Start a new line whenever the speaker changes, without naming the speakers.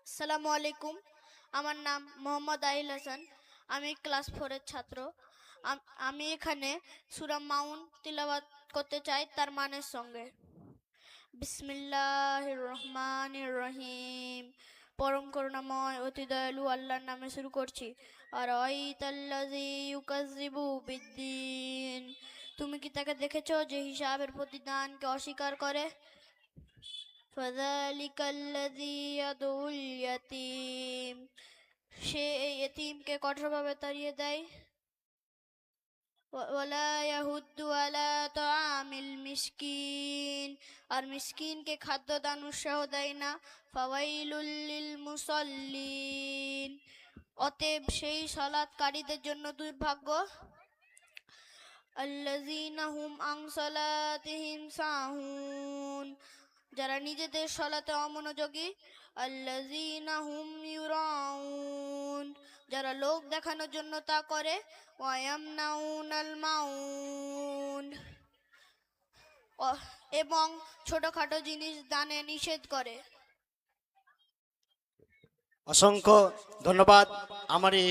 আসসালামু আলাইকুম। আমার নাম মোহাম্মদ আহিল হাসান। আমি ক্লাস 4 এর ছাত্র। আমি এখানে সূরা মাউন তিলাওয়াত করতে চাই তার মানের সঙ্গে। বিসমিল্লাহির রহমানির রহিম। পরম করুণাময় অতি দয়ালু আল্লাহর নামে শুরু করছি। আর আরাইতাল্লাযী ইউকাযযিবু বিদ্দীন, তুমি কি তাকে দেখেছো যে হিসাবের প্রতিদানকে অস্বীকার করে? ফাযালিকাল্লাযী ইয়াদউল ইয়াতীম, সে এই এতিমকে কঠোরভাবে তাড়িয়ে দেয়। ওয়ালা ইয়াহুদ্দু আলা তাআমিল মিসকিন, আর মিসকিনকে খাদ্য দান উৎসাহ দেয় না। ফাওয়াইলুল লিল মুসাল্লিন, অতএব সেই সালাতকারীদের জন্য দুর্ভাগ্য। আল্লাযীনা হুম আন সালাতিহিম সাহুন, যারা নিজেদের সালাতে অমনোযোগী। আল্লাযীনা হুম ইউরাউন, যারা লোক দেখানোর জন্য তা করে। ওয়া ইয়ামনাউনাল মাউন, এবং ছোটখাটো জিনিস দানে নিষেধ করে।
অসংখ্য ধন্যবাদ। আমার এই